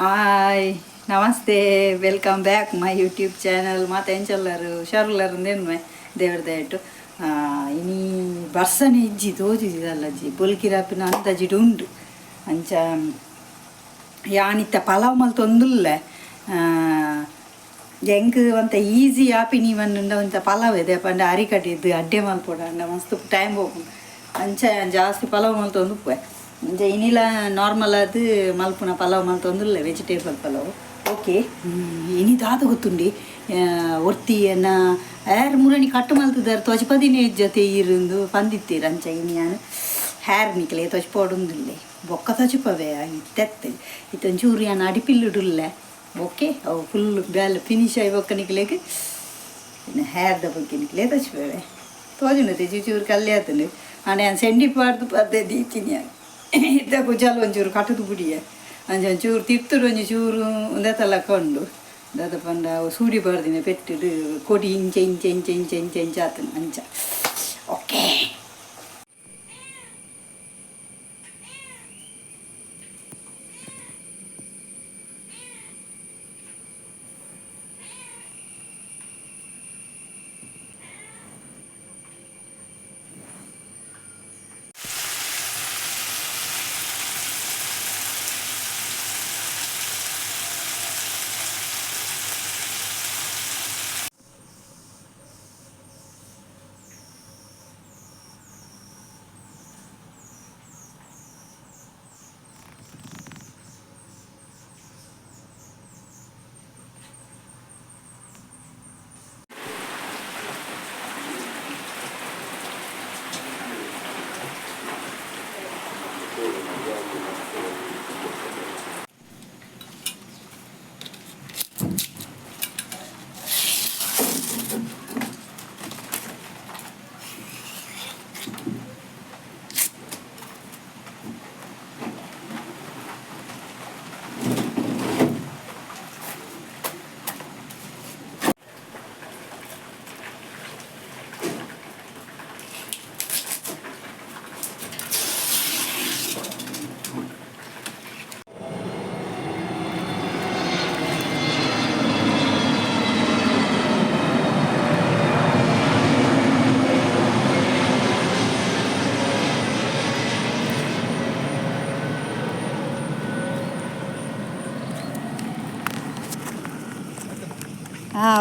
Hi ನಮಸ್ತೆ, welcome back my YouTube channel. ಮಾತೆಂಚಲ್ಲರು ಹುಷಾರುಲ್ಲರು ದೇವ್ರ ದಯಟು ಇನಿ ಬರ್ಸನೆ ಇಜ್ಜಿ ತೋಜಿದಲ್ಲಜ್ಜಿ ಬೊಲ್ಕಿರಾಪಿನ ಅಂದಾಜಿಡು ಉಂಡು ಅಂಚ ಯಾನಿತ್ತ ಪಲಾವ್ ಮಲ್ ತೊಂದುಲ್ಲ ಎಂಕ್ ಒಂತ ಈಸಿ ಆಪಿ ನೀವನ್ನ ಒಂತ ಪಲಾವ್ ಇದೆ ಪಂಡ ಅರಿಕಟ್ಟಿದ್ದು ಅಡ್ಡೆ ಮಲ್ಪೊಡ ಮಸ್ತ್ ಟೈಮ್ ಹೋಗು ಅಂಚ ಜಾಸ್ತಿ ಪಲಾವ್ ಮಲ್ ತೊಂದುಪ್ಪೆ ಅಂಚ ಇನಿಲ ನಾರ್ಮಲ್ ಅದು ಮಲ್ಪುನ ಪಲಾವ್ ಮಲ್ ತೊಂದುಲ್ಲ ವೆಜಿಟೇಬಲ್ ಪಲಾವ್ ಓಕೆ. ಇನಿ ದಾದ ಗೊತ್ತುಂಡಿ ಒರ್ತಿಯನ್ನ ಹೇರ್ ಮುರಣಿ ಕಟ್ಟು ಮಲ್ತಿದ್ದಾರೆ ತೊಚ 15 ಜೊತೆ ಇருந்து ಪಂದಿತ್ತೀರ ಅಂಚ ಇನಿ ನಾನು ಹೇರ್ ನಿಕ್ಲೆ ತೊಚ ಪೋಡುಂದಿಲ್ಲೆ ಬೊಕ್ಕ ತೊಚಪವೇ ಇತ್ತೆತ್ತೆ ಇತ್ತೊಂಚೂರು ನಾನು ಅಡಿಪಿಲ್ಲುಡುಲ್ಲ ಓಕೆ. ಅವು ಫುಲ್ ಬ್ಯಾಲ್ ಫಿನಿಶ್ ಆಗಿ ಬೊಕ್ಕ ನಿಕ್ಲೆಗೆ ಇನ್ನು ಹೇರ್ದ ಬಗ್ಗೆ ನಿಕ್ಲೆ ತೊಚಪವೇ ತೋಜುಂಡತೆ ಚೂಚೂರು ಕಲ್ಲೆ ಆತಂಡು ಆನೆ ನಾನು ಸೆಂಡಿ ಪಾಡ್ದು ಪದ್ದೆ ದೀತೀನಿ ಇದ್ದ ಕುಜಾಲು ಒಂಚೂರು ಕಟ್ಟದು ಬಿಡಿಯ ಅಂಚ ಒಂಚೂರು ತಿರ್ತುಡು ಒಂಚು ಚೂರು ಒಂದೆತ್ತಲ್ಲ ಕೊಂಡು ದಾದ ಪಂಡ ಸೂಡಿ ಬಾರ್ದಿನ ಪೆಟ್ಟಿಡು ಕೊಡಿ ಇಂಚೆ ಇಂಚೆ ಇಂಚೆ ಇಂಚೆ ಇಂಚೆ ಇಂಚೆ ಆತನು ಅಂಚ ಓಕೆ.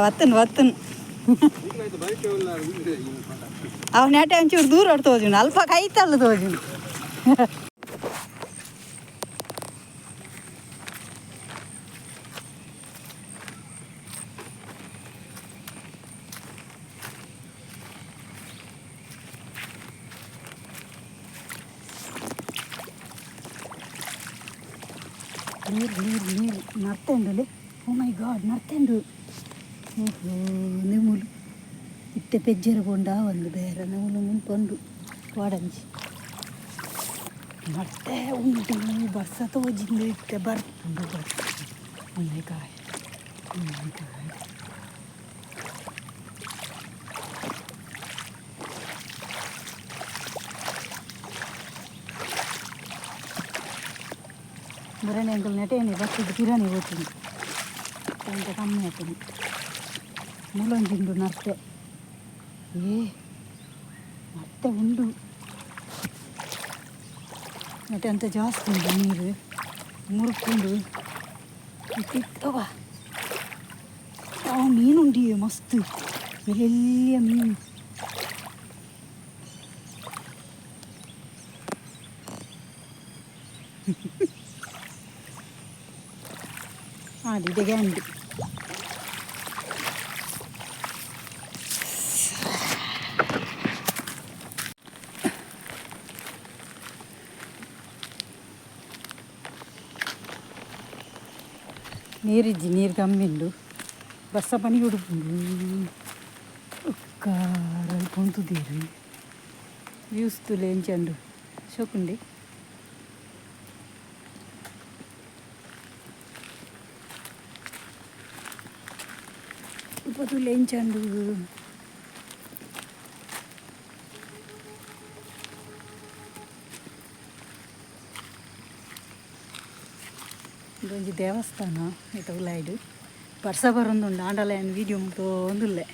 వత్తును వత్తును ಅವನಟೆ ಒಂಚೂರು ದೂರ ಹೊಟ್ಟು ತೋಜುನು ಅಲ್ಪ ಕೈತಲ್ಲ ತೋಜುನು ನೀರು ನೀರು ನೀರು ನರ್ತೇಂಡು ಓ ಮೈ ಗಾಡ್ ನರ್ತೇಂಡು ನೆಮುಲು ಇತ್ತೆ ಪೆಜ್ಜರ ಕೊಂಡ ಒಂದು ಬೇರೆ ನೆಮುಲು ಮುಂಪೊಂಡು ವಾಡಂಜಿ ಮತ್ತೆ ಉಂಟು ಬರ್ಸ ತೋಜಿಂದು ಇತ್ತೆ ಬರ್ಪುಂಡು ಬರ್ಸ ಉಣ್ಣೆಕಾಯಿ ಉಣ್ಣೆಕಾಯಿ ಬರಣೆ ಅಂಕಲ್ ನೆಟೇನೆ ಬರ್ತದೆ ಕಿರಾಣಿ ಹೋಗ್ತೀನಿ ಅಂತ ಕಮ್ಮಿ ಆಗ್ತದೆ ಮುಲಂಜಿಂಡು ನರ್ತೆ ಮತ್ತೆ ಉಂಡು ಮತ್ತೆ ಅಂತ ಜಾಸ್ತಿ ಉಂಟು ನೀರು ಮುರುಕುಂಡು ಇತ್ತವ ಮೀನುಂಡಿ ಮಸ್ತ್ ಎಲ್ಲೆಲ್ಲಿಯ ಮೀನು ಆಡಿದೆ ಗ್ಯಾಂಡಿ ನೀರಿಜ್ಜಿ ನೀರು ಕಮ್ಮಿಂಡು ಬಸ್ಸ ಪನಿ ಹುಡುಕೊಂಡು ಕಾರಲ್ಲಿ ಪೊಂತುದೀರು ವ್ಯೂಸ್ತುಲೆ ಎಂಚಂಡು ಶೋಕುಂಡಿ ఉపతులు ఎంచండు ಇದೊಂದು ದೇವಸ್ಥಾನ ಇಟವುಲಾಯ್ಡು ವರ್ಷ ಬರೊಂದುಂಡು ಆಂಡಲ ಏನು ವೀಡಿಯೋ ತೋಂದುಲ್ಲೆ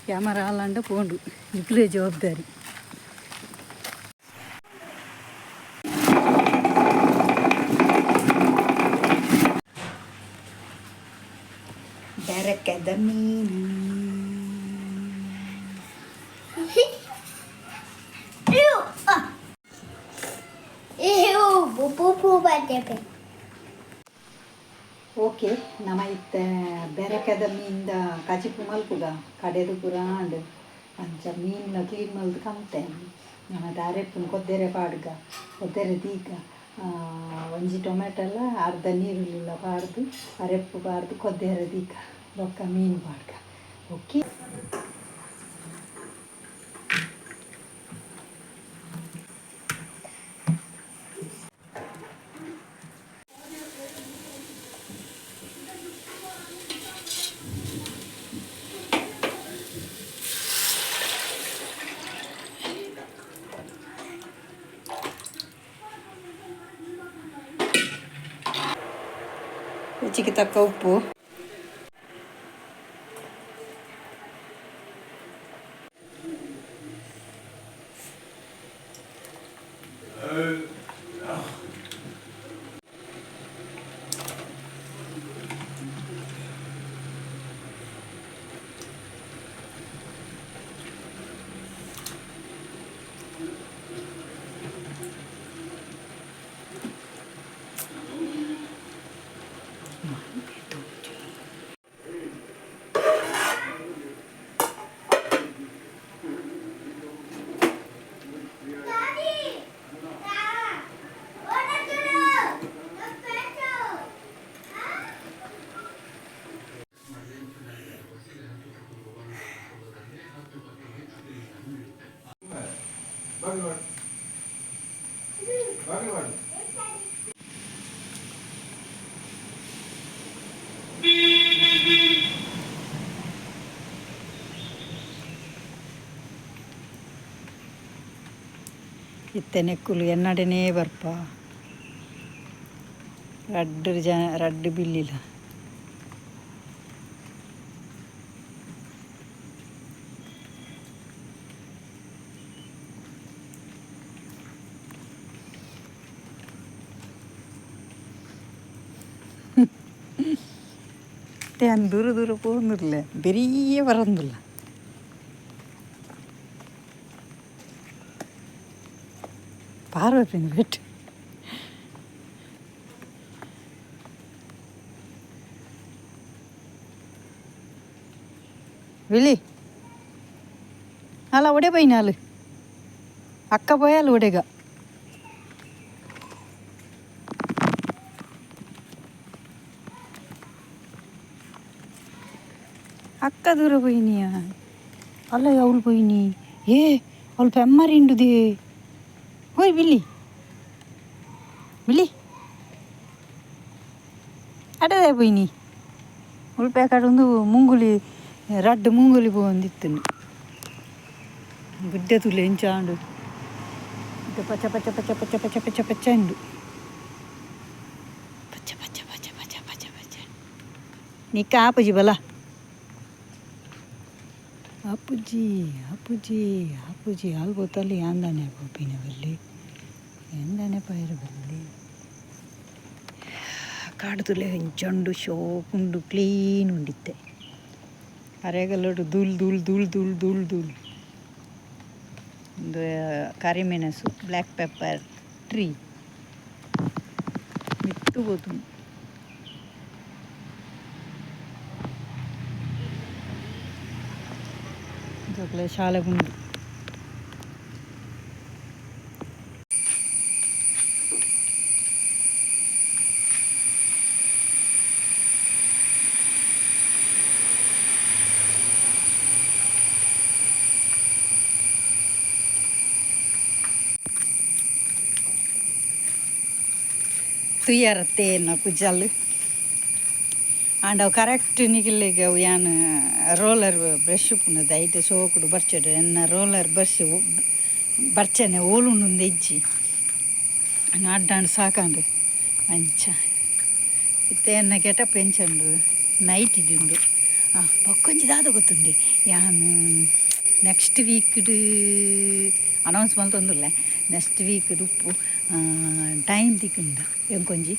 ಕ್ಯಾಮರಾ ಆಲಾಂಡ ಪೋಂಡು ಇಪ್ಪಲೇ ಜವಾಬ್ದಾರಿ. ಬೆರಕೆದ ಮೀನು ಓಕೆ ನಮ ಇತ್ತ ಬೆರಕೆದ ಮೀನ್ದ ಕಚಿಪು ಮಲ್ಪುಗ ಕಡೆದು ಪುರ ಆಂಡ್ ಅಂಚ ಮೀನ್ನ ಕ್ಲೀನ್ ಮಲ್ದು ಕಮ್ತೇನೆ ನಮ್ಮದು ಅರೆಪ್ಪುನ ಕೊದ್ದೆರೆ ಪಾಡ್ಗ ಕೊದ್ದೆರೆ ದೀಗ ಒಂಜಿ ಟೊಮೆಟೊಲ್ಲ ಅರ್ಧ ನೀರುಳ್ಳಿಲ್ಲ ಪಾಡ್ದು ಅರೆಪ್ಪು ಪಾಡ್ದು ಕೊದ್ದೆರೆ ದೀಗ ಬೊಕ್ಕ ಮೀನು ಪಾಡ್ಗ ಓಕೆ. ರುಚಿಗೆ ತಕ್ಕ ಉಪ್ಪು, ಇತ್ತೆನೆಕ್ಕುಲು ಎನ್ನಡನೇ ಬರ್ಪ ರಡ್ಡು ಬಿಲ್ಲಿಲ ഞാൻ ദൂരെ ദൂരെ പോകുന്നില്ല പെരിയ പറന്നില്ല പാർവപ്പിന് വെട്ട് വിളി അല്ല അവിടെ പോയിനാല് അക്ക പോയാൽ ഇവിടെക ಅಕ್ಕ ದೂರ పోయినాయా ಅಲ್ಲ ಅವಳು పోయిನಿ ಅವಳು ಪೆಮ್ಮರಿಂಡುದೇ ಹೋಯ್ ಬಿಲ್ಲಿ ಬಿಲ್ಲಿ ಅಡದೇ పోయిನಿ ಉಳ್ಪೇಕಾಡು ಒಂದು ಮುಂಗುಲಿ ರಡ್ಡು ಮುಂಗುಲಿ ಬಂದಿತ್ತು ಗುಡ್ಡೆ ತುಲೆ ಎಂಚಾಂಡು ಇದು ಪಚ್ಚ ಪಚ್ಚ ಪಚ್ಚ ಪಚ್ಚ ಪಚ್ಚ ಪಚ್ಚ ಪಚ್ಚ ಉಂಡು ಪಚ್ಚ ಪಚ್ಚ ಪಚ್ಚ ಪಚ್ಚ ಪಚ್ಚ ಪಚ್ಚ ನಿಕ್ಕ ಆಪಜಿ ಬಲ ಅಪ್ಪುಜಿ ಅಪ್ಪುಜಿ ಅಪ್ಪುಜಿ ಆಲ್ಬೋತಲ್ಲಿ ಅಂದಾನೆ ಪಪ್ಪಿನ ಬಲ್ಲಿ ಎಂದಾನೆ ಪೈರು ಬಲ್ಲಿ ಕಾಡುತ್ತಲೇ ಹೆಂಚಂಡು ಶೋಕುಂಡು ಕ್ಲೀನ್ ಉಂಡಿತ್ತೆ ಅರೆಗಲ್ಲೋಡು ಧೂಳ್ ಧೂಳ್ ಧೂಳ್ ಧೂಳ್ ಧೂಳ್ ಧೂಳ್ ಒಂದು ಕರಿಮೆಣಸು ಬ್ಲ್ಯಾಕ್ ಪೆಪ್ಪರ್ ಟ್ರೀ ಮಿತ್ತು ಹೋದು ಶಾಲೆ ಉಂಡು ತುಯ್ಯಾರತ್ತೆ ನಾ ಕುಜ್ಜಲ್ ಆಂಡ್ ಅವು ಕರೆಕ್ಟ್ ನಿಗಿಲ್ಲಿಗೆ ಅವು ಏನು ರೋಲರ್ ಬ್ರಷ್ ಪುನದ ಐತೆ ಸೋಕುಡು ಬರ್ಚಡು ಎನ್ನ ರೋಲರ್ ಬ್ರಷ್ ಬರ್ಚನೆ ಓಲುಂಡು ಹೆಜ್ಜಿ ಅಡ್ಡಾಂಡು ಸಾಕಂಡು ಅಂಚ ಇತ್ತೆ ಎನ್ನ ಕೆಟ ಪೆಂಚಂಡು ನೈಟ್ ಇಡುಂಡು ಬೊಕ್ಕೊಂಜಿ ದಾದ ಗೊತ್ತುಂಡಿ ಯಾನು ನೆಕ್ಸ್ಟ್ ವೀಕ್ಡ್ ಅನೌನ್ಸ್ ಮಲ್ತೊಂದುಲ್ಲೆ ನೆಕ್ಸ್ಟ್ ವೀಕ್ಡ್ ಉಪ್ಪು ಟೈಮ್ ತಿಕ್ಕುಂಡ ಎಂಕೊಂಜಿ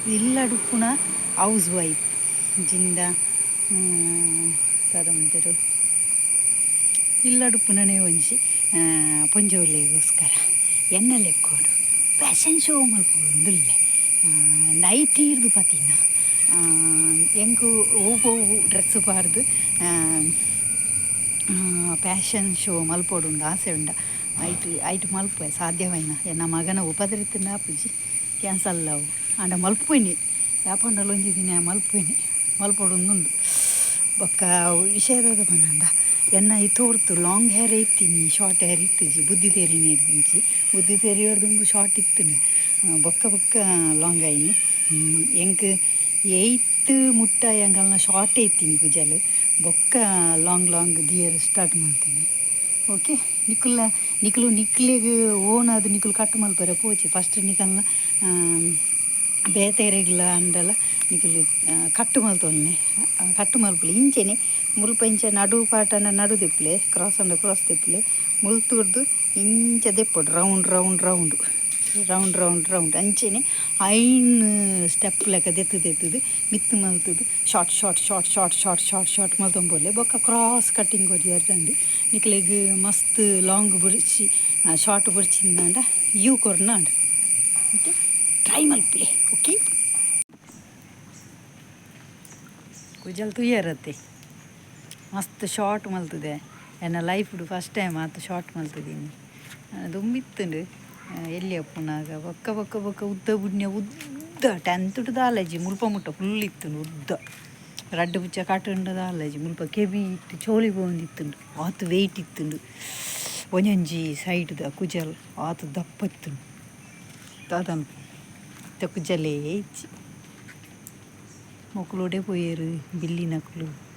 ಇಲ್ಲಡುಪ್ಪುನ ಹೌಸ್ ವೈಫ್ ಜಿಂದ ತದಮಂತರು ಇಲ್ಲಡುಪ್ಪುನನೇ ಒಂಜಿ ಪೊಂಜೋಲೆಗೋಸ್ಕರ ಎನ್ನ ಲೆಕ್ಕೋಡು fashion show ಮಲ್ಪೊಂದುಲ್ಲೆ night ಇರ್ದು ಪತಿನ ಎಂಕು ಓವು dress ಪಾರ್ದು fashion show ಮಲ್ಪೊಡುಂಡು ಆಸೆ ಉಂಡ ಐಟ್ ಮಲ್ಪೆ ಸಾಧ್ಯವೈನ ಎನ್ನ ಮಗನ ಉಪದ್ರಿತಿಂದ ಆಪುಜಿ ಕ್ಯಾನ್ಸಲ್ ಅವು ಆಂಡ ಮಲ್ಪೊಯ್ನಿ ಯಾಪಂಡಲ ಒಂಜಿ ದಿನ ಮಲ್ಪೊಯ್ನಿ ಮಲ್ಪೊಡುಂದುಂಡು ಬೊಕ್ಕ ವಿಷಯದ ಪನ್ನಂಡ ಎನ್ನ ತೋರ್ತು ಲಾಂಗ್ ಹೇರ್ ಇತ್ತೀನಿ ಶಾರ್ಟ್ ಹೇರ್ ಇತ್ತಿಜಿ ಬುದ್ಧಿ ತೇರಿನ ಹಿಡ್ದಿಂಚಿ ಬುದ್ಧಿ ತೇರಿ ಹಿಡ್ದು ಶಾರ್ಟ್ ಇತ್ತು ಬೊಕ್ಕ ಲಾಂಗ್ ಆಯ್ನಿ ಎಂಕ್ 8th ಮುಟ್ಟ ಎಂಗಲ್ನ ಶಾರ್ಟ್ ಇತ್ತೀನಿ ಕುಜಲ್ ಬೊಕ್ಕ ಲಾಂಗ್ ದಿಯರ್ ಸ್ಟಾರ್ಟ್ ಮಾಡ್ತೀನಿ ಓಕೆ ನಿಕ್ಲಿಗೆ ಓನಾದು ನಿಕ್ಲು ಕಟ್ಟು ಮಲ್ಪರೆ ಪೋಚಿ ಫಸ್ಟ್ ನಿಕಲ್ನ ಬೇತೆರೆಗ್ಲ ಅಂಡಲ ನಿಕಲು ಕಟ್ಟು ಮಲ್ತೊಲ್ನೆ ಕಟ್ಟು ಮಲ್ಪಲೆ ಇಂಚೆನೆ ಮುಲ್ಪ ಇಂಚೆ ನಡು ಪಾಟನ ನಡು ದೆಪ್ಪಲೆ ಕ್ರಾಸ್ ದೆಪ್ಪಲೆ ಮುಲ್ತುರ್ದು ಇಂಚ ದೆಪ್ಪಡು ರೌಂಡ್ ಅಂಚೆನೆ ಐನ್ ಸ್ಟೆಪ್ ಲೆಕ್ಕ ದೆತ್ತುದು ಮಿತ್ತು ಮಲ್ತುದು ಶಾರ್ಟ್ ಮಲ್ತೊಂಬೋಲೆ ಬೊಕ್ಕ ಕ್ರಾಸ್ ಕಟ್ಟಿಂಗ್ ಕೊರಿಯರ್ದಂಡು ನಿಕ್ಲೆಗ್ ಮಸ್ತ್ ಲಾಂಗ್ ಬುರ್ಚಿ ಶಾರ್ಟ್ ಬುರ್ಚಿಂದಾಂಡ ಯೂ ಕೊರ್ನಾಂಡ ಓಕೆ ಟ್ರೈ ಮಲ್ಪಲೆ ಓಕೆ ಕುಜಲ್ ತುಯ್ಯರತ್ತೆ ಮಸ್ತ್ ಶಾರ್ಟ್ ಮಲ್ತದೆ ಎನ್ನ ಲೈಫ್ಡು ಫಸ್ಟ್ ಟೈಮ್ ಆತು ಶಾರ್ಟ್ ಮಲ್ತಿದ್ದೀನಿ ದುಂಬಿತ್ತುಂಡು ಎಲ್ಲಿ ಅಪ್ಪನಾಗ ಬೊಕ್ಕ ಉದ್ದ 10th ದಾಲಜಿ ಮುಲ್ಪ ಮುಟ್ಟ ಫುಲ್ ಇತ್ತುಂಡು ಉದ್ದ ರಡ್ಡು ಪುಚ್ಚ ಕಾಟುಂಡ ದಾಲಜಿ ಮುಲ್ಪ ಕೆಬಿ ಇತ್ತು ಚೋಳಿ ಬೋಂದಿತ್ತುಂಡು ಆತು ವೆಯ್ಟ್ ಇತ್ತುಂಡು ಒಂಜೊಂಜಿ ಸೈಡ್ದ ಕುಜಲ್ ಆತು ದಪ್ಪ ಇತ್ತುಂಡು ದಾದನ್ ಕುಜಲೇ ಇಚ್ಚಿ ಮೊಕ್ಕಲೋಡೆ ಪೋಯರು ಬಿಲ್ಲಿನಕ್ಲು